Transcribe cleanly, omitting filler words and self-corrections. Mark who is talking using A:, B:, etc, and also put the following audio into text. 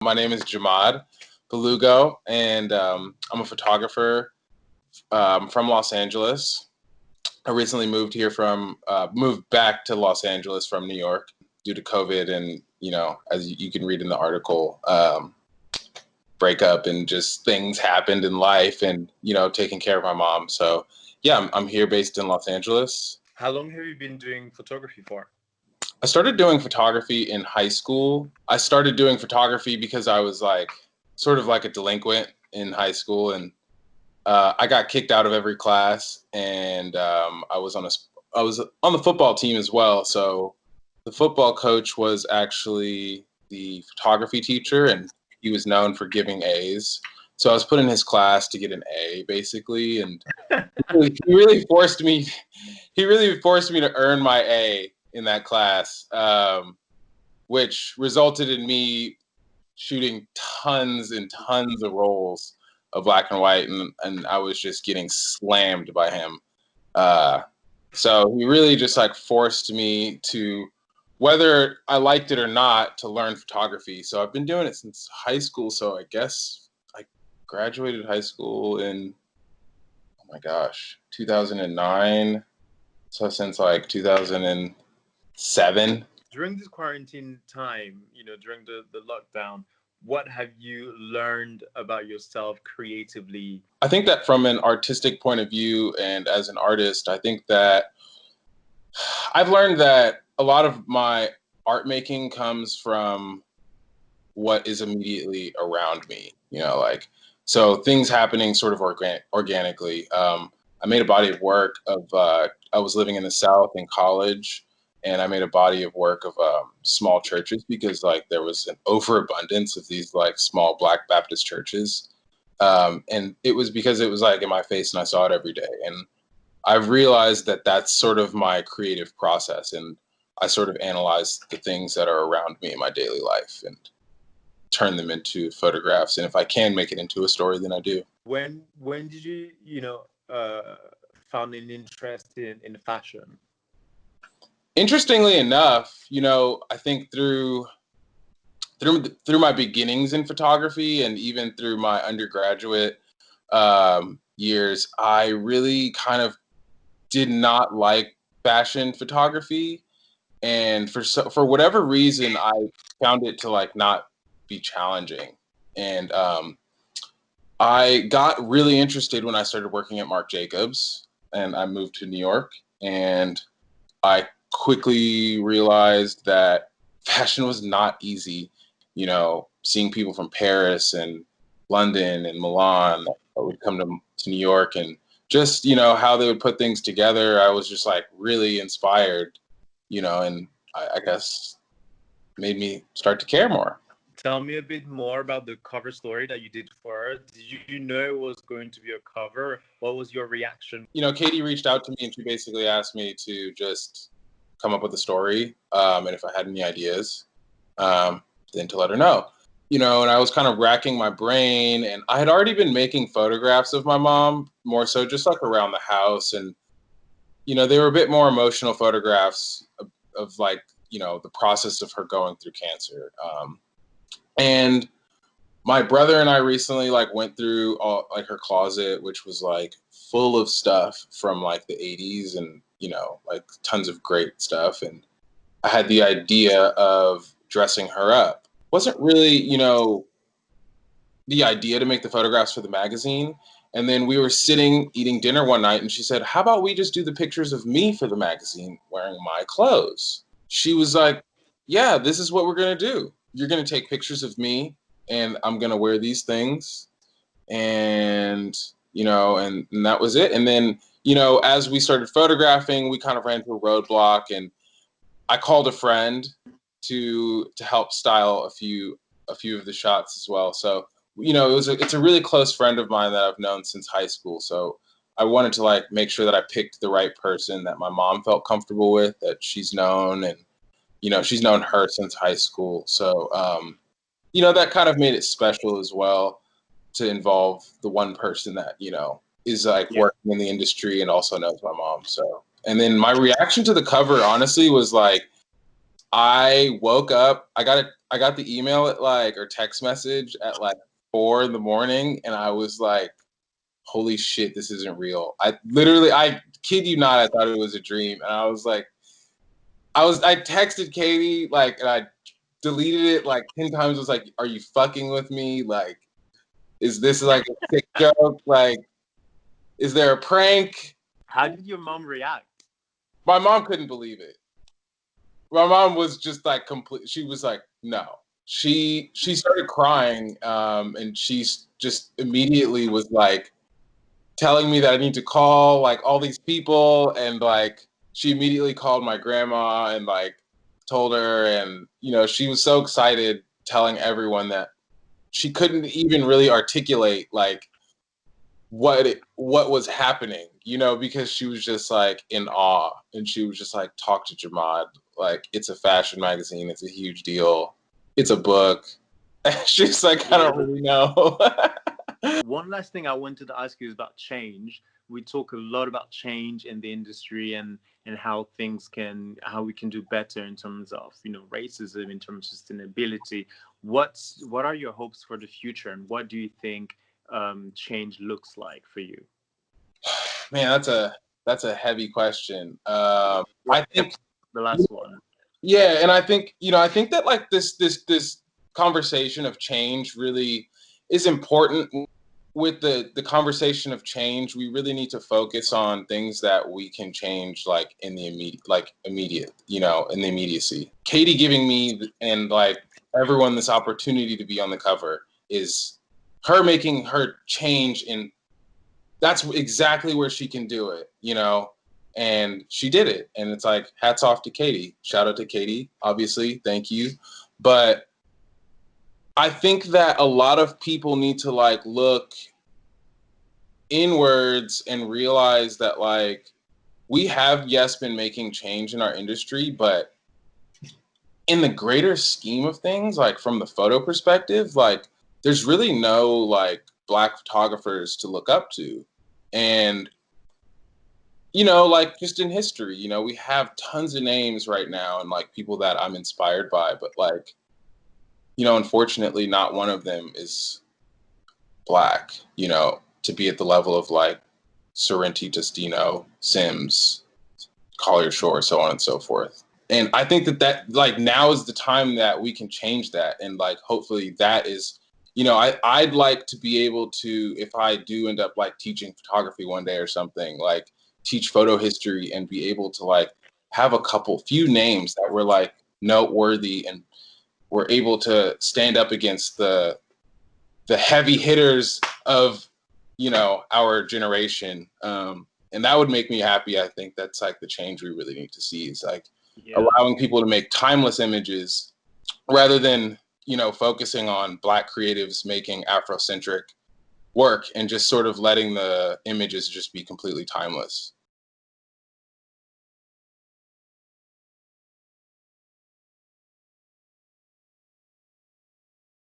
A: My name is Jahmad Belugo, and I'm a photographer from Los Angeles. I recently moved back to Los Angeles from New York due to COVID, and as you can read in the article, breakup and just things happened in life, and taking care of my mom. So yeah, I'm here based in Los Angeles.
B: How long have you been doing photography for?
A: I started doing photography in high school. I started doing photography because I was like sort of like a delinquent in high school, and I got kicked out of every class, and I was on the football team as well. So the football coach was actually the photography teacher, and he was known for giving A's. So I was put in his class to get an A, basically, and he really forced me. He really forced me to earn my A in that class, which resulted in me shooting tons and tons of rolls of black and white, and I was just getting slammed by him. So he really just like forced me to, whether I liked it or not, to learn photography. So I've been doing it since high school. So I guess I graduated high school in, oh my gosh, 2009. So since like 2007.
B: During this quarantine time, during the lockdown, what have you learned about yourself creatively?
A: I think that from an artistic point of view and as an artist, I think that I've learned that a lot of my art making comes from what is immediately around me, so things happening sort of organically. I made a body of work of, I was living in the South in college, and I made a body of work of small churches because like there was an overabundance of these like small Black Baptist churches. And it was because it was like in my face and I saw it every day. And I've realized that that's sort of my creative process. And I sort of analyze the things that are around me in my daily life and turn them into photographs. And if I can make it into a story, then I do.
B: When did you, found an interest in fashion?
A: Interestingly enough, I think through my beginnings in photography and even through my undergraduate years, I really kind of did not like fashion photography, and for whatever reason, I found it to like not be challenging. And I got really interested when I started working at Marc Jacobs, and I moved to New York, and I quickly realized that fashion was not easy. Seeing people from Paris and London and Milan that would come to New York, and just, how they would put things together, I was just like really inspired, and I guess made me start to care more.
B: Tell me a bit more about the cover story that you did for her. Did you know it was going to be a cover? What was your reaction?
A: Katie reached out to me and she basically asked me to just come up with a story, and if I had any ideas, then to let her know. And I was kind of racking my brain, and I had already been making photographs of my mom, more so just like around the house. And, they were a bit more emotional photographs of like, the process of her going through cancer. And my brother and I recently like went through all like her closet, which was like full of stuff from like the 80s and, like tons of great stuff. And I had the idea of dressing her up. Wasn't really, the idea to make the photographs for the magazine. And then we were sitting eating dinner one night, and she said, "How about we just do the pictures of me for the magazine wearing my clothes?" She was like, "Yeah, this is what we're going to do. You're going to take pictures of me, and I'm going to wear these things." And, and that was it. And then, as we started photographing, we kind of ran into a roadblock, and I called a friend to help style a few of the shots as well. So, it's a really close friend of mine that I've known since high school. So I wanted to like make sure that I picked the right person that my mom felt comfortable with, that she's known, and she's known her since high school. So that kind of made it special as well, to involve the one person that is like working in the industry and also knows my mom. So, and then my reaction to the cover honestly was like, I woke up, I got I got the email at like, or text message at like 4 in the morning, and I was like, holy shit, this isn't real. I kid you not, I thought it was a dream. And I was like, I texted Katie, like, and I deleted it like 10 times. I was like, are you fucking with me? Like, is this like a sick joke? Like, is there a prank?
B: How did your mom react?
A: My mom couldn't believe it. My mom was just like complete. She was like, no. She started crying, and she just immediately was like telling me that I need to call like all these people, and like she immediately called my grandma and like told her, and you know, she was so excited, telling everyone that she couldn't even really articulate like what was happening, you know, because she was just like in awe, and she was just like, talk to Jahmad, like it's a fashion magazine, it's a huge deal, it's a book. She's like, I don't really know.
B: One last thing I wanted to ask you is about change. We talk a lot about change in the industry and how how we can do better in terms of, you know, racism, in terms of sustainability. What are your hopes for the future, and what do you think change looks like for you?
A: Man, that's a heavy question. I think
B: The last one.
A: yeah, and I think, you know, I think that like this conversation of change really is important. With the conversation of change, we really need to focus on things that we can change, like in the immediate, you know, in the immediacy. Katie giving me and like everyone this opportunity to be on the cover is her making her change, in that's exactly where she can do it, you know, and she did it. And it's like, hats off to Katie. Shout out to Katie, obviously. Thank you. But I think that a lot of people need to like look inwards and realize that like we have, yes, been making change in our industry, but in the greater scheme of things, like from the photo perspective, like there's really no like Black photographers to look up to. And you know, like just in history, you know, we have tons of names right now and like people that I'm inspired by, but like, you know, unfortunately, not one of them is Black, you know, to be at the level of like Sorrenti, Testino, Sims, Collier Shore, so on and so forth. And I think that like now is the time that we can change that. And like, hopefully that is, you know, I'd like to be able to, if I do end up like teaching photography one day or something, like teach photo history and be able to like have a few names that were like noteworthy and were able to stand up against the heavy hitters of, you know, our generation. And that would make me happy. I think that's like the change we really need to see, is like allowing people to make timeless images rather than, you know, focusing on Black creatives making Afrocentric work and just sort of letting the images just be completely timeless.